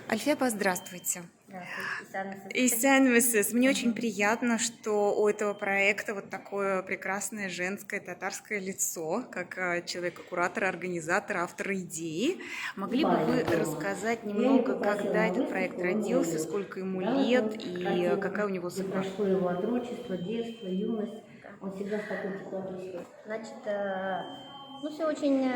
Альфеба, здравствуйте. Здравствуйте, Исян МСС. Мне очень приятно, что у этого проекта вот такое прекрасное женское татарское лицо, как человека-куратора, организатора, автора идеи. Могли бы вы рассказать немного, когда этот проект родился, сколько ему лет и какая у него где судьба? прошло его отрочество, детство, юность. Он всегда с такой теплотой. Значит, ну все очень,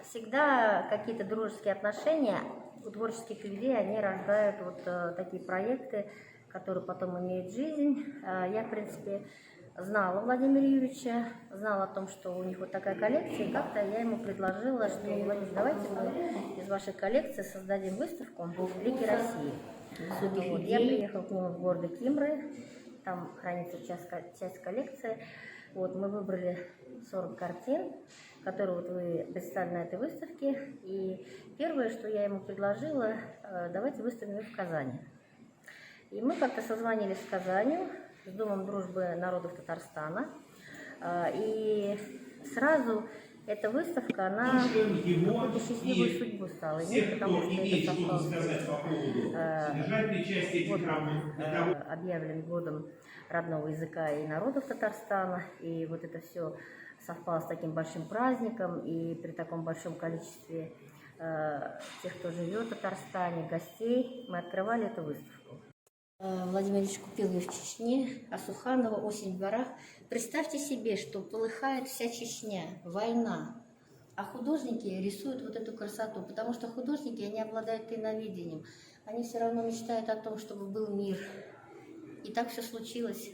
всегда какие-то дружеские отношения у творческих людей, они рождают вот такие проекты, которые потом имеют жизнь. Я, в принципе, знала Владимира Юрьевича, знала о том, что у них вот такая коллекция, и как-то я ему предложила, что, Владимир, давайте мы из вашей коллекции создадим выставку «Лики России». Вот. Я приехала к нему в город Кимры, там хранится часть коллекции. Вот, мы выбрали 40 картин, которые вот вы представили на этой выставке. И первое, что я ему предложила, давайте выставим их в Казани. И мы как-то созвонились в Казани с Домом дружбы народов Татарстана. И сразу эта выставка, она какую-то счастливую судьбу стала иметь, потому что это совпало объявлен годом родного языка и народов Татарстана. И вот это все совпало с таким большим праздником, и при таком большом количестве тех, кто живет в Татарстане, гостей, мы открывали эту выставку. Владимир Ильич купил ее в Чечне, Асуханова, «Осень в горах». Представьте себе, что полыхает вся Чечня, война, а художники рисуют вот эту красоту, потому что художники, они обладают иновидением, они все равно мечтают о том, чтобы был мир. И так все случилось.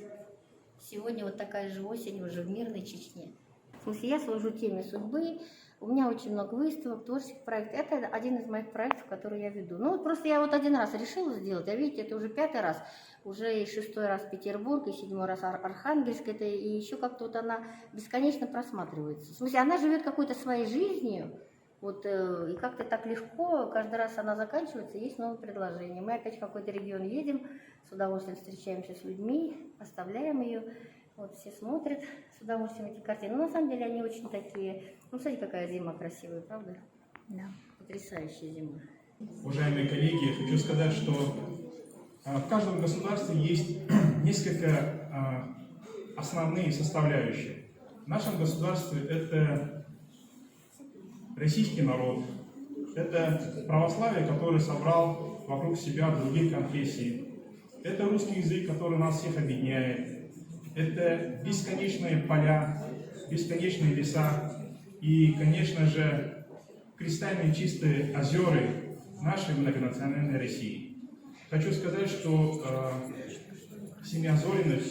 Сегодня вот такая же осень уже в мирной Чечне. В смысле, я служу теме судьбы, у меня очень много выставок, творческих проектов. Это один из моих проектов, которые я веду. Ну, вот просто я вот один раз решила сделать, а видите, это уже 5-й раз. Уже и 6-й раз Петербург, и 7-й раз Архангельск. Это и еще как-то вот она бесконечно просматривается. В смысле, она живет какой-то своей жизнью. Вот, и как-то так легко, каждый раз она заканчивается, есть новые предложения. Мы опять в какой-то регион едем, с удовольствием встречаемся с людьми, оставляем ее. Вот все смотрят с удовольствием эти картины. Но на самом деле они очень такие... Ну, смотрите, какая зима красивая, правда? Да. Потрясающая зима. Уважаемые коллеги, я хочу сказать, что в каждом государстве есть несколько основные составляющие. В нашем государстве это российский народ, это православие, которое собрал вокруг себя других конфессий, это русский язык, который нас всех объединяет, это бесконечные поля, бесконечные леса и, конечно же, кристальные чистые озера нашей многонациональной России. Хочу сказать, что семья Зориных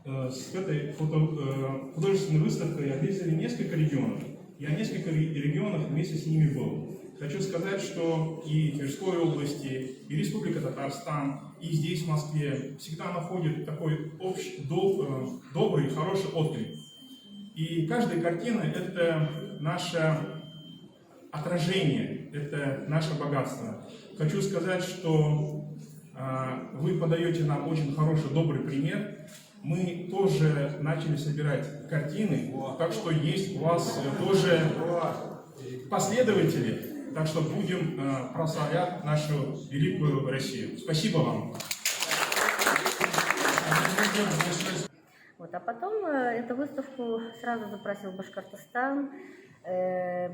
с этой художественной выставкой объездили несколько регионов. Я в несколько регионах вместе с ними был. Хочу сказать, что и в Тверской области, и Республика Татарстан, и здесь, в Москве, всегда находят такой добрый, хороший отклик. И каждая картина – это наше отражение, это наше богатство. Хочу сказать, что вы подаете нам очень хороший, добрый пример. Мы тоже начали собирать картины, так что есть у вас тоже последователи. Так что будем прославлять нашу великую Россию. Спасибо вам. Вот, а потом эту выставку сразу запросил Башкортостан,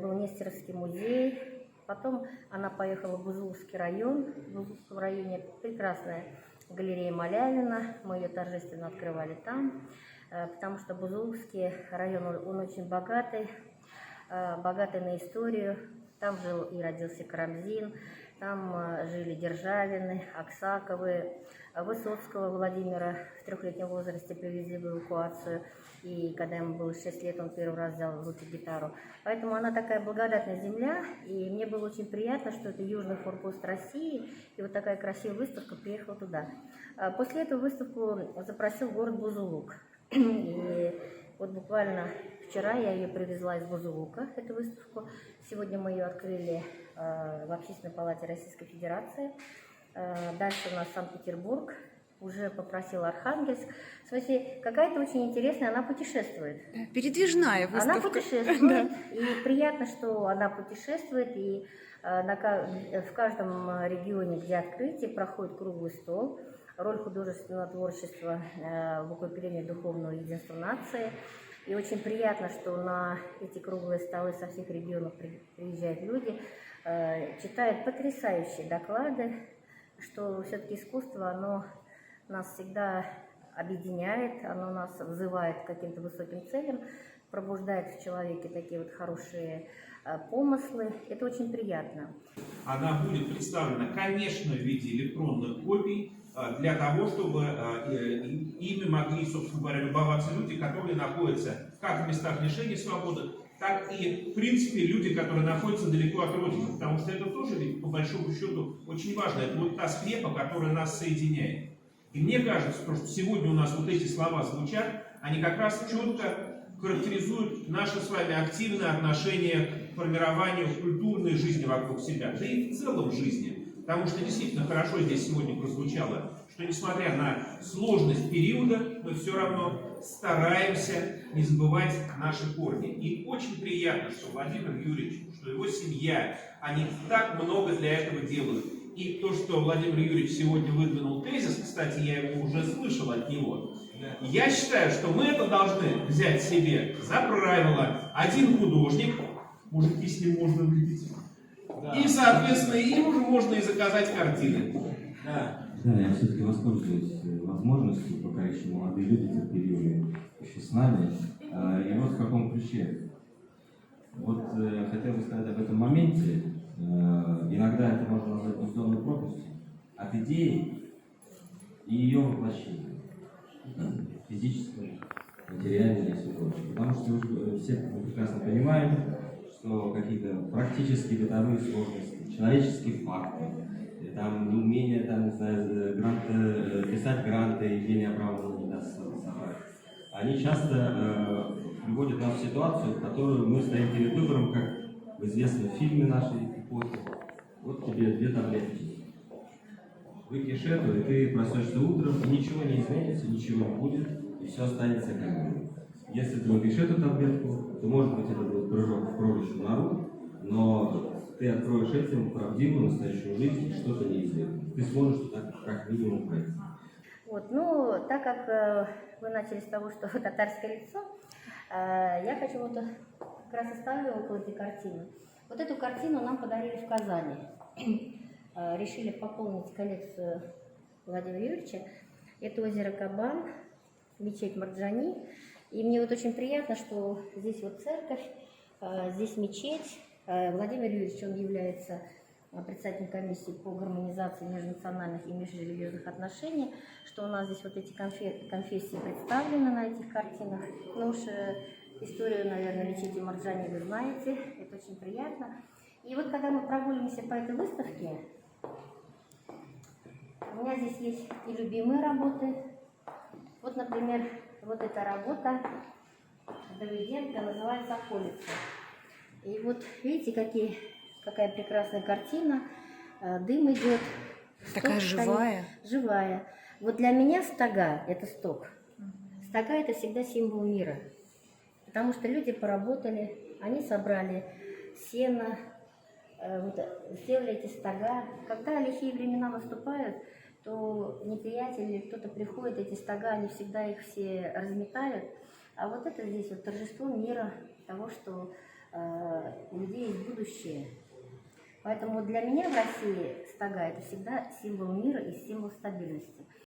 был Нестеровский музей. Потом она поехала в Бузулукский район. В Бузулукском районе прекрасная галерея Малявина. Мы ее торжественно открывали там, потому что Бузулукский район, он очень богатый на историю. Там жил и родился Карамзин, там жили Державины, Аксаковы, Высоцкого Владимира в 3-летнем возрасте привезли в эвакуацию. И когда ему было 6 лет, он первый раз взял в руки гитару. Поэтому она такая благодатная земля, и мне было очень приятно, что это южный форпост России, и вот такая красивая выставка приехала туда. После этого выставку запросил город Бузулук. И вот буквально вчера я ее привезла из Бузулука, эту выставку. Сегодня мы ее открыли в Общественной палате Российской Федерации. Дальше у нас Санкт-Петербург, уже попросил Архангельск. В смысле, какая-то очень интересная, она путешествует. Передвижная Она выставка. путешествует, Да. и приятно, что она путешествует, и в каждом регионе, где открытие, проходит круглый стол. Роль художественного творчества в укреплении духовного единства нации. И очень приятно, что на эти круглые столы со всех регионов приезжают люди, читают потрясающие доклады, что все-таки искусство, оно нас всегда объединяет, оно нас взывает к каким-то высоким целям, пробуждает в человеке такие вот хорошие помыслы. Это очень приятно. Она будет представлена, конечно, в виде электронных копий, для того, чтобы ими могли, собственно говоря, любоваться люди, которые находятся как в местах лишения свободы, так и, в принципе, люди, которые находятся далеко от Родины. Потому что это тоже, ведь, по большому счету, очень важно. Это вот та скрепа, которая нас соединяет. И мне кажется, что сегодня у нас вот эти слова звучат, они как раз четко характеризуют наше с вами активное отношение к формированию культурной жизни вокруг себя, да и в целом жизни. Потому что действительно хорошо здесь сегодня прозвучало, что несмотря на сложность периода, мы все равно стараемся не забывать наши корни. И очень приятно, что Владимир Юрьевич, что его семья, они так много для этого делают. И то, что Владимир Юрьевич сегодня выдвинул тезис, кстати, я его уже слышал от него, я считаю, что мы это должны взять себе за правило. Один художник, мужики с ним можно видеть, и, соответственно, им уже можно и заказать картины. Да, я все-таки воспользуюсь возможностью, пока еще молодые люди терпеливые еще с нами. И вот в каком ключе. Вот хотел бы сказать об этом моменте. Иногда это можно назвать бездонной пропастью от идеи и ее воплощения. Физической, материальной и все прочее. Потому что все прекрасно понимаем, что какие-то практические бытовые сложности, человеческие факты, там неумение, там, не знаю, писать гранты, Евгений Абрамовна не даст собрать, они часто приводят нас в ситуацию, в которую мы стоим перед выбором, как в известном фильме нашей эпохи. Вот тебе 2 таблетки. Выпьешь эту, и ты проснешься утром, и ничего не изменится, ничего не будет, и все останется как было. Если ты выпьешь эту таблетку, то, может быть, это будет прыжок в кроличью нору, но ты откроешь этим правдивую настоящую жизнь, и что-то неизвестно. Ты сможешь туда как минимум пройти. Вот, ну, так как вы начали с того, что татарское лицо, я хочу вот как раз оставлю около этой картины. Вот эту картину нам подарили в Казани. Решили пополнить коллекцию Владимира Юрьевича. Это озеро Кабан, мечеть Марджани. И мне вот очень приятно, что здесь вот церковь, здесь мечеть. Владимир Юрьевич, он является председателем комиссии по гармонизации межнациональных и межрелигиозных отношений, что у нас здесь вот эти конфессии представлены на этих картинах. Ну уж историю, наверное, мечети Марджани вы знаете, это очень приятно. И вот когда мы прогуливаемся по этой выставке, у меня здесь есть и любимые работы. Вот, например, вот эта работа Давиденко называется «Околица». И вот видите, какая прекрасная картина. Дым идет. Такая живая. Живая. Вот для меня стога – это стог. Стога – это всегда символ мира. Потому что люди поработали, они собрали сено, сделали эти стога. Когда лихие времена наступают, то неприятели, кто-то приходит, эти стога, они всегда их все разметают. А вот это здесь вот торжество мира, того, что у людей есть будущее. Поэтому для меня в России стога – это всегда символ мира и символ стабильности.